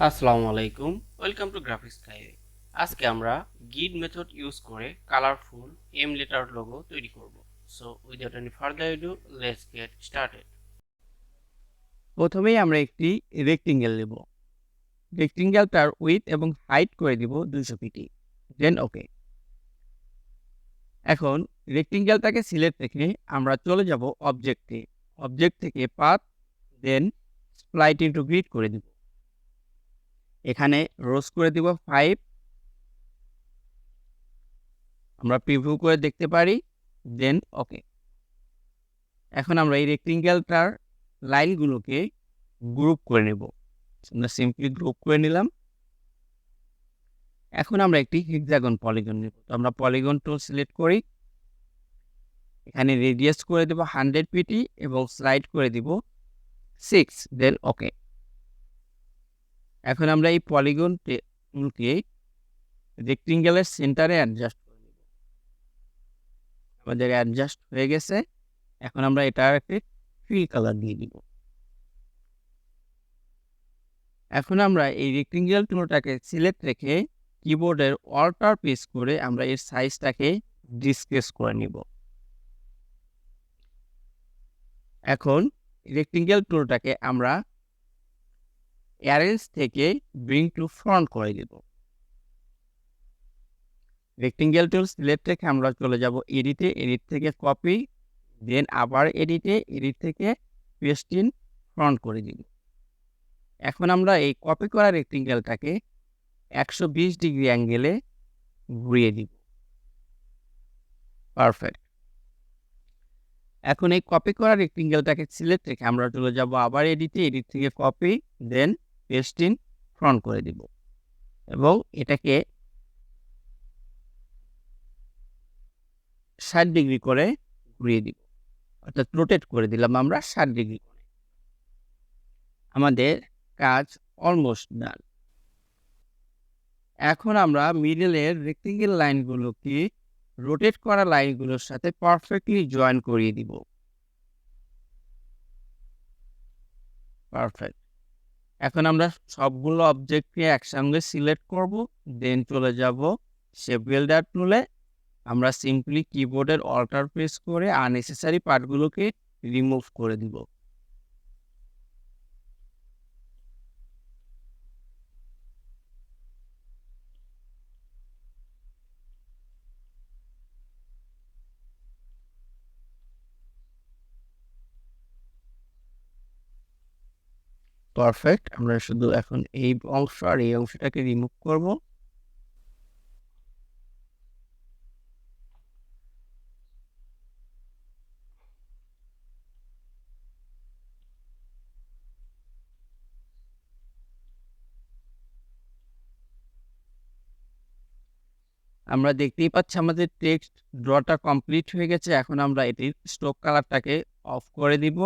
আসসালামু আলাইকুম, welcome to graphics skyway. আজকে আমরা গিড মেথড ইউজ করে কালারফুল এম লেটার লোগো তৈরি করব। So without any further ado, let's get started. প্রথমেই আমরা একটি রেক্টেঙ্গেল নেব। রেক্টেঙ্গেলটার উইডথ এবং হাইট করে দিব 200 পিটি। দেন ওকে। এখন রেক্টেঙ্গেলটাকে সিলেক্ট রেখে আমরা চলে যাব অবজেক্টে। অবজেক্ট থেকে পাথ, দেন স্প্লাইট ইনটু গ্রিড করে দিব। এখানে রোজ করে দিব 5। আমরা প্রিভিউ করে দেখতে পারি। দেন ওকে। এখন আমরা এই রেক্টেঙ্গেলটার লাইনগুলোকে গ্রুপ করে নেব। আমরা সিম্পলি গ্রুপ করে নিলাম। এখন আমরা একটি হেক্সাগন পলিগন নেব। তো আমরা পলিগন টুল সিলেক্ট করি। এখানে রেডিয়াস করে দেব 100 পিটি এবং স্লাইড করে দিব 6। দেন ওকে। এখন আমরা এই পলিগন টুলকে রেক্টেঙ্গেলের সেন্টারে অ্যাডজাস্ট করে নেব। আমাদের অ্যাডজাস্ট হয়ে গেছে। এখন আমরা এটার একটি ফিল কালার দিয়ে দিব। এখন আমরা এই রেক্টেঙ্গেল টুলটাকে সিলেক্ট রেখে কিবোর্ডের অল্টার প্রেস করে আমরা এর সাইজটাকে ডিসপ্লেস করে নিব। এখন রেক্টেঙ্গেল টুলটাকে আমরা অ্যারেঞ্জ থেকে ব্রিং টু ফ্রন্ট করে দিব। রেক্টেঙ্গেল টুল সিলেক্ট রেখে আমরা চলে যাব এডিটে, এডিট থেকে কপি, দেন আবার এডিটে, এডিট থেকে পেস্ট ইন ফ্রন্ট করে দিব। এখন আমরা এই কপি করা রেক্টেঙ্গেলটাকে 120 ডিগ্রি অ্যাঙ্গেলে ঘুরিয়ে দিব। পারফেক্ট। এখন এই কপি করা রেক্টেঙ্গেলটাকে সিলেক্ট রেখে আমরা চলে যাব আবার এডিটে, এডিট থেকে copy, then paste in front করে দিব এবং এটাকে 60 ডিগ্রি করে ঘুরিয়ে দিব, অর্থাৎ রোটেট করে দিলাম আমরা 60 ডিগ্রি করে। আমাদের কাজ অলমোস্ট ডান। এখন আমরা মিডলের রেক্টেঙ্গেল লাইনগুলোকে রোটেট করা লাইনগুলোর সাথে পারফেক্টলি জয়েন করিয়ে দিব। পারফেক্ট। এখন আমরা সবগুলো অবজেক্টকে একসঙ্গে সিলেক্ট করব, দেন চলে যাব শেপ বিল্ডার টুলে। আমরা সিম্পলি কিবোর্ডের অল্টার প্রেস করে আননেসেসারি পার্টগুলোকে রিমুভ করে দিব। পারফেক্ট। আমরা শুধু এখন এই অংশ আর এই অংশটাকে রিমুভ করব। আমরা দেখতেই পাচ্ছি আমাদের টেক্সট ড্রটা কমপ্লিট হয়ে গেছে। এখন আমরা এটির স্ট্রোক কালারটাকে অফ করে দিব।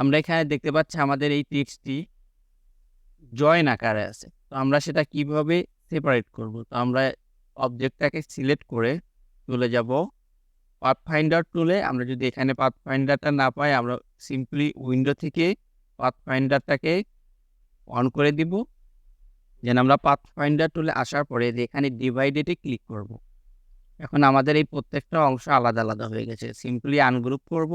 আমরা এখানে দেখতে পাচ্ছি আমাদের এই টেক্সটটি জয়েন আকারে আছে। তো আমরা সেটা কিভাবে সেপারেট করব? তো আমরা অবজেক্টটাকে সিলেক্ট করে চলে যাব পাথফাইন্ডার টুলে। আমরা যদি এখানে পাথফাইন্ডারটা না পাই, আমরা সিম্পলি উইন্ডো থেকে পাথফাইন্ডারটাকে অন করে দিব। যেন আমরা পাথফাইন্ডার টুলে আসার পরে এখানে ডিভাইডেডে ক্লিক করব। এখন আমাদের এই প্রত্যেকটা অংশ আলাদা আলাদা হয়ে গেছে। সিম্পলি আনগ্রুপ করব।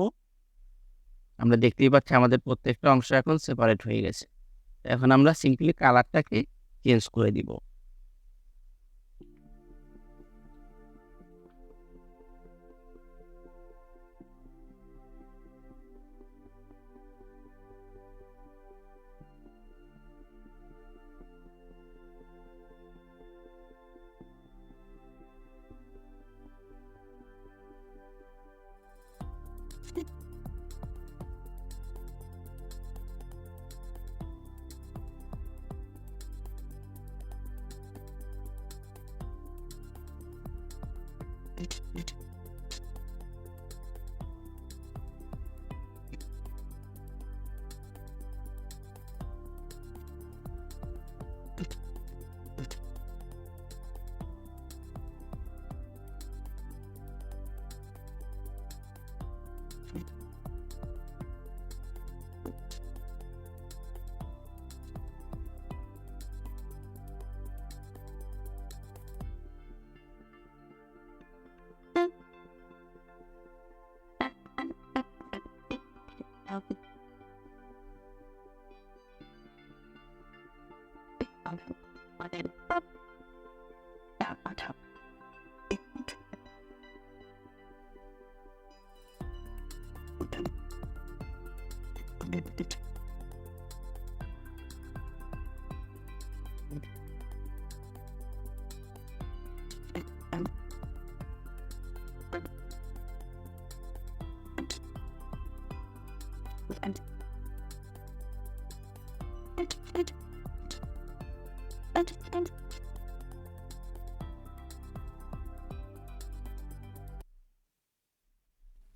আমরা দেখতেই পাচ্ছি আমাদের প্রত্যেকটা অংশ এখন সেপারেট হয়ে গেছে। এখন আমরা সিম্পলি কালারটাকে চেঞ্জ করে দিব।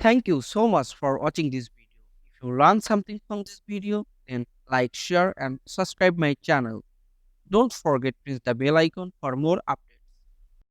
Thank you so much for watching this video. If you learned something from this video, then like, share and subscribe my channel. Don't forget to press the bell icon for more updates.